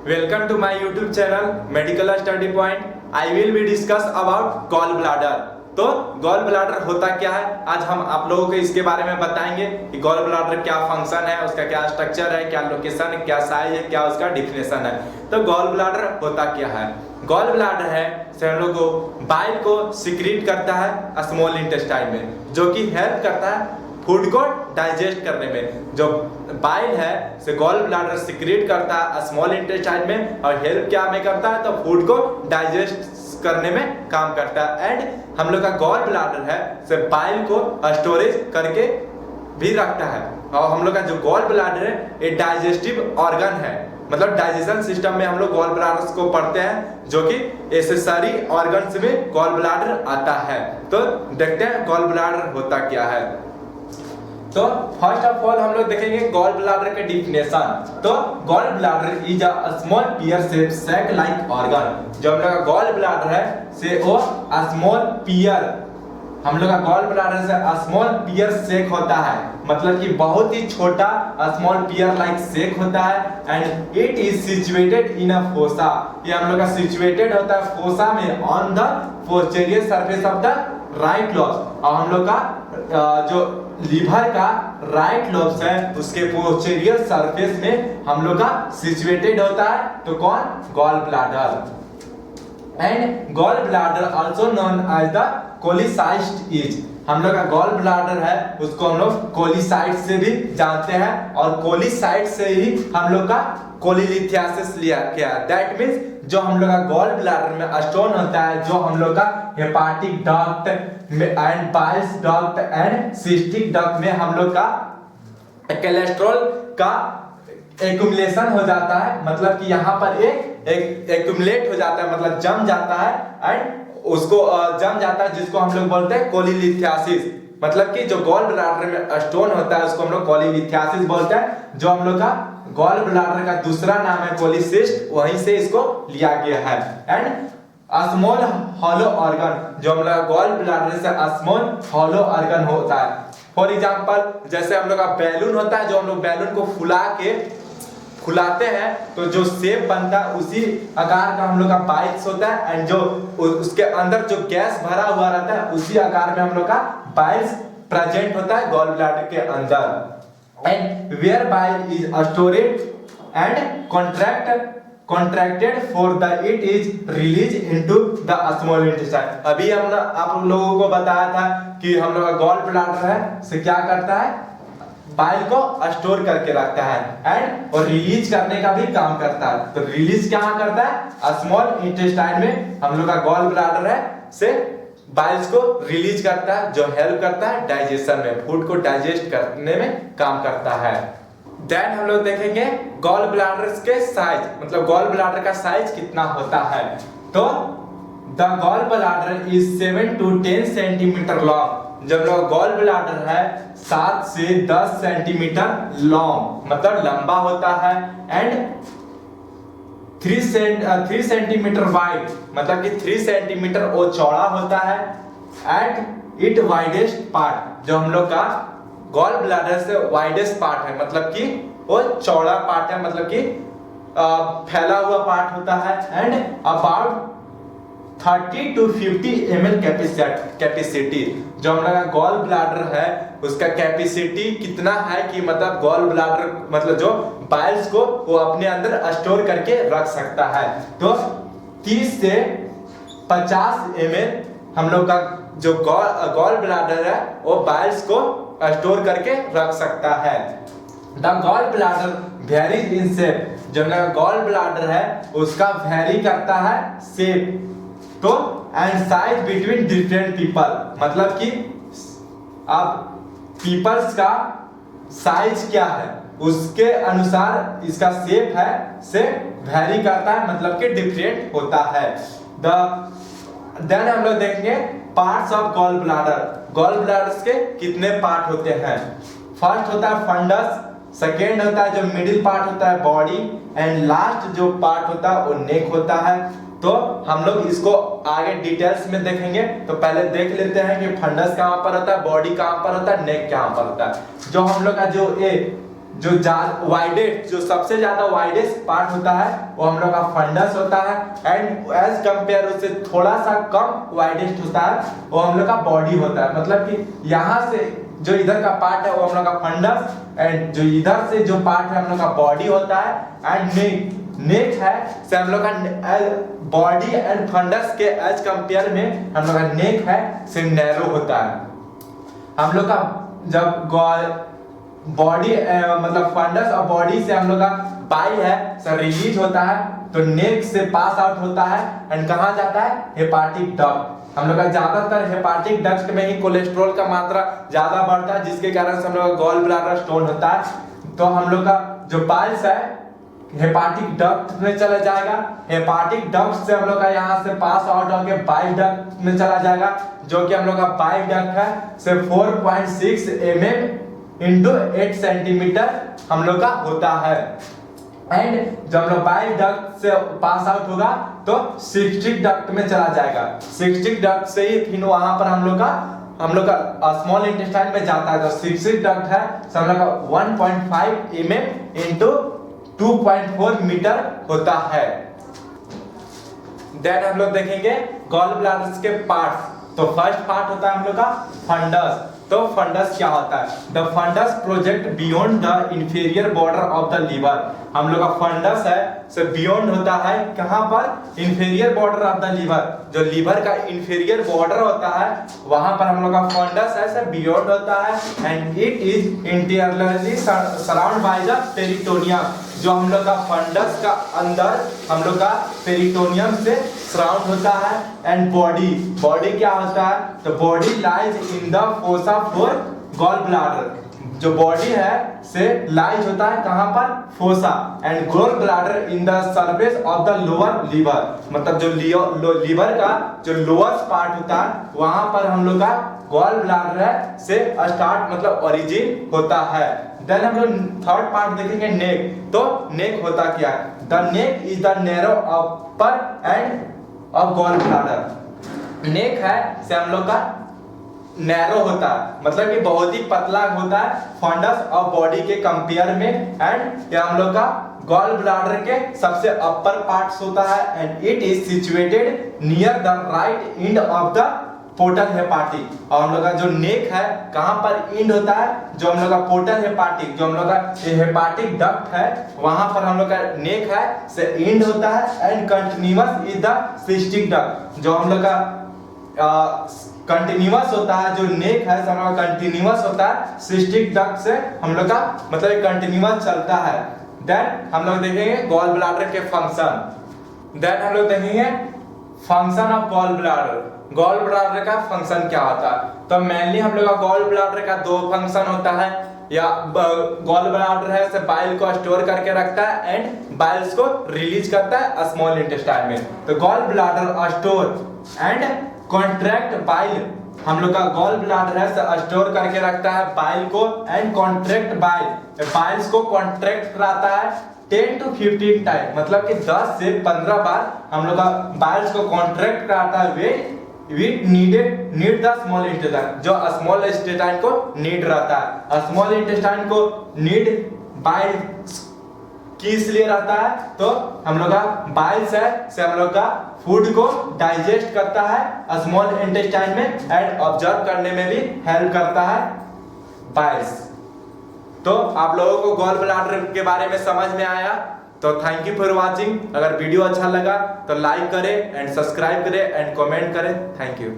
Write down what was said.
Welcome to my YouTube channel Medical Study Point. I will be discuss about gall bladder. तो gall bladder होता क्या है, आज हम आप लोगों को इसके बारे में बताएंगे कि गॉल ब्लैडर क्या फंक्शन है, उसका क्या स्ट्रक्चर है, क्या लोकेशन है, क्या साइज है, क्या उसका डिफिनेशन है। तो गॉल ब्लैडर होता क्या है। गॉल ब्लैडर है से हम लोग को बाइल को सिक्रीट करता है स्मॉल इंटेस्टाइन में, जो कि हेल्प करता है फूड को डाइजेस्ट करने में। जो बाइल है से गॉल ब्लैडर सिक्रीट करता है स्मॉल इंटेस्टाइन में और हेल्प क्या में करता है, तो फूड को डाइजेस्ट करने में काम करता है। एंड हम लोग का गॉल ब्लैडर है से बाइल को स्टोरेज करके भी रखता है। और हम लोग का जो गॉल ब्लैडर है ये डाइजेस्टिव ऑर्गन है, मतलब डाइजेशन सिस्टम में हम लोग गॉल ब्लैडर को पढ़ते हैं, जो कि एसेसरी ऑर्गन्स में गॉल ब्लैडर आता है। तो देखते हैं गॉल ब्लैडर होता क्या है। तो फर्स्ट ऑफ ऑल हम लोग देखेंगे गॉल ब्लैडर के डिफिनेशन। तो gall bladder is a small pear shape sac like organ. जो हम लोग का गॉल ब्लैडर है से वो स्मॉल पियर, हम लोग का गॉल ब्लैडर से स्मॉल पियर सेक होता है, मतलब कि बहुत ही छोटा स्मॉल पियर लाइक सेक होता है। And it is situated in a fossa. ये हम लोग का सिचुएटेड होता है फोसा में on the posterior surface of the right lobe. और हम लोग का जो लीवर का राइट लोब्स है उसके पोस्टीरियर सरफेस में हम लोग का सिचुएटेड होता है। तो कौन? Gall bladder. And gall bladder also known as the cholecyst is. हम लोग का गॉल ब्लैडर है उसको हम लोग कोलिसाइट से भी जानते हैं, और कोलिसाइट से ही हम लोग का कोलिलिथियासिस लिया गया। दैट मींस जो हम लोग का गॉल ब्लैडर में स्टोन होता है, जो हम लोग का hepatic duct and Biles duct and cystic duct में हम लोग का कोलेस्ट्रॉल का एक्युमुलेशन हो जाता है, मतलब कि यहाँ पर एक एक्युमुलेट हो जाता है, मतलब जम जाता है। एंड उसको जम जाता है जिसको हम लोग बोलते हैं कोलिलिथियासिस। मतलब कि जो गॉल ब्लैडर में स्टोन होता है उसको हम लोग कोलिलिथियासिस बोलते हैं। जो हम लोग का गॉल ब्लैडर का दूसरा नाम है कोलिसिस्ट, वहीं से इसको लिया गया है। एंड स्मॉल हॉलो ऑर्गन, जो हम लोग गॉल ब्लैडर से स्मॉल हॉलो ऑर्गन होता है। फॉर एग्जांपल जैसे हम लोग का बैलून होता है, जो हम लोग बैलून को फुलाते हैं तो जो शेप बनता है उसी आकार का हम लोग का बाइल्स होता है। एंड जो उसके अंदर जो गैस भरा हुआ रहता है उसी आकार में हम लोग का बाइल्स प्रेजेंट होता है गॉल ब्लैडर के अंदर। And where bile is stored and contracted for the it is released into the small intestine। अभी हम आप लोगों को बताया था कि हम लोग का गॉल ब्लैडर है से क्या करता है, बाइल को स्टोर करके रखता है एंड और रिलीज करने का भी काम करता है। तो रिलीज क्या करता है, स्मॉल इंटेस्टाइन में हम लोग का गॉल ब्लैडर है से बाइल्स को रिलीज करता है, जो हेल्प करता है डाइजेशन में, फूड को डाइजेस्ट करने में काम करता है। देन हम लोग देखेंगे गॉल ब्लैडर के साइज, मतलब गॉल ब्लैडर का साइज कितना होता है। तो the gall bladder is 7 to 10 centimetre long. जब लोग गॉल ब्लैडर है 7 से 10 सेंटीमीटर लॉन्ग, मतलब लंबा होता है। एंड 3 सेंटीमीटर वाइड, मतलब कि 3 सेंटीमीटर वो चौड़ा होता है। एट इट वाइडेस्ट पार्ट, जो हम लोग का गॉल ब्लैडर से वाइडेस्ट पार्ट है, मतलब कि वो चौड़ा पार्ट है, मतलब कि फैला हुआ पार्ट होता है। And about 30 to 50 ml capacity. जो हम लोग का गॉल ब्लैडर है उसका कैपेसिटी कितना है कि मतलब गॉल ब्लैडर मतलब जो बाइल्स को वो अपने अंदर स्टोर करके रख सकता है। तो 30 से 50 ml हम लोग का जो गॉल ब्लैडर है वो बाइल्स को स्टोर करके रख सकता है। The gall bladder varies in shape. जो गॉल ब्लैडर है उसका वेरी करता है शेप। तो and size between different people, मतलब कि अब पीपल्स का साइज क्या है उसके अनुसार इसका शेप है से वेरी करता है, मतलब कि डिफरेंट होता है। देन हम लोग देखेंगे parts of gall bladder. Gall bladder के कितने पार्ट होते हैं। फर्स्ट होता है फंडस, सेकेंड होता है जो मिडिल पार्ट होता है बॉडी, एंड लास्ट जो पार्ट होता है वो नेक होता है। तो हम लोग इसको आगे डिटेल्स में देखेंगे। तो पहले देख लेते हैं कि फंडस कहाँ पर होता है, बॉडी कहाँ पर होता है, नेक कहाँ पर होता है। जो हम लोग का जो जो वाइडेस्ट, जो सबसे ज्यादा वाइडेस्ट पार्ट होता है वो हम लोग का फंडस होता है, एंड एज कंपेयर उससे थोड़ा सा कम वाइडेस्ट होता है वो हम लोग का बॉडी होता है। मतलब कि यहाँ से जो इधर का पार्ट है वो हम लोग का फंडस, एंड जो इधर से जो पार्ट है हम लोग का बॉडी होता है, एंड नेक है से हम लोग का बॉडी एंड फंडस के एज कंपेयर में हम लोग का नेक है से नैरो होता है। हम लोग का जब बॉडी मतलब फंडस और बॉडी से हम लोग का बाइल है सर रिलीज होता है तो नेक से पास आउट होता है एंड कहाँ जाता है हेपाटिक डक्ट। हम लोग का ज्यादातर हेपाटिक डक्ट में ही कोलेस्ट्रॉल का मात्रा ज्यादा बढ़ता है जिसके कारण से हम लोग का गॉल ब्लैडर स्टोन होता है। तो हम लोग का जो बाइल्स है हेपाटिक डक्ट में चला जाएगा, हेपाटिक डक्ट से हम लोग का यहाँ से पास आउट होकर बाइल डक्ट में चला जाएगा, जो कि हम लोग का बाइल डक्ट है से 4.6 mm इंटू 8 सेंटीमीटर हम लोग का होता है। एंड जब हम लोग बाइल डक्ट से पास आउट होगा तो सिस्टिक डक्ट में चला जाएगा। सिस्टिक डक्ट से ही फिर वहां पर हम लोग का स्मॉल इंटेस्टाइन में जाता है। तो सिस्टिक डक्ट है तो हम लोग का 1.5 mm इंटू 2.4 मीटर होता है। देन हम लोग देखेंगे गॉल ब्लैडर के पार्ट्स। तो फर्स्ट पार्ट होता है हम लोग का फंडस। तो फंडस क्या होता है? The fundus project beyond the inferior border of the liver. हम लोग का फंडस है से बियॉन्ड होता है कहां पर? Inferior border of the liver. जो लीवर का इंफीरियर बॉर्डर होता है वहां पर हम लोग का फंडस है से बियॉन्ड होता है, and it is interiorly surround by the peritoneum. जो हम लोग का फंडस का अंदर हम लोग का पेरिटोनियम से सराउंड होता है। एंड बॉडी क्या होता है? तो body lies in the fossa for gall bladder. जो बॉडी है से लाइज होता है कहां पर? Fossa. And gall bladder in the surface of the lower liver. मतलब जो लीवर का जो लोअर पार्ट होता है वहां पर हम लोग का गॉल ब्लैडर है से स्टार्ट मतलब ओरिजिन होता है। देन हम लोग थर्ड पार्ट देखेंगे नेक। तो नेक होता क्या है? The neck is the narrow upper end of gall bladder. Neck है से हम लोग का नैरो होता है, मतलब कि बहुत ही पतला होता है फंडस और बॉडी के कंपेयर में। एंड ये हम लोग का गॉल ब्लैडर के सबसे अपर पार्ट्स होता है, and it is situated near the right end of the portal hepatic. और हम लोग का जो नेक है कहां पर एंड होता है? जो हम लोग का पोर्टल हेपाटिक, जो हम लोग का हेपाटिक डक्ट है वहां पर हम लोग का नेक है से एंड होता है। And continuous is the cystic duct. जो हम लोग का कंटिन्यूअस होता है, जो नेक है हम लोग का कंटिन्यूअस होता है सिस्टिक डक्ट से हम लोग का मतलब कंटिन्यूअस चलता है। देन हम लोग देखेंगे गॉल ब्लैडर के फंक्शन। देन हम लोग देखेंगे function of gall bladder. Gall bladder का फंक्शन क्या होता है? तो मेनली हम लोग का गॉल ब्लैडर का दो फंक्शन होता है। या गॉल ब्लैडर है से बाइल को स्टोर करके रखता है एंड बाइल्स को रिलीज करता है स्मॉल इंटेस्टाइन में। तो gall bladder store and contract bile. हम लोग का गॉल ब्लैडर है से स्टोर करके रखता है बाइल को एंड कॉन्ट्रैक्ट बाइल। बाइल्स को कॉन्ट्रैक्ट कराता है 10 to 15 टाइम, मतलब कि 10 से 15 बार हम लोग का बाइल्स को कॉन्ट्रैक्ट कराता है नीड द स्मॉल इंटेस्टाइन। जो स्मॉल इंटेस्टाइन को नीड रहता है। स्मॉल इंटेस्टाइन को नीड बाइल किस लिए रहता है? तो हम लोग का बाइल्स है से हम लोग का फूड को डाइजेस्ट करता है स्मॉल इंटेस्टाइन में, एंड ऑब्जर्व करने में भी हेल्प करता है बाइल्स। तो आप लोगों को गॉल ब्लैडर के बारे में समझ में आया? तो थैंक यू फॉर वाचिंग। अगर वीडियो अच्छा लगा तो लाइक करें एंड सब्सक्राइब करें एंड कमेंट करें। Thank you.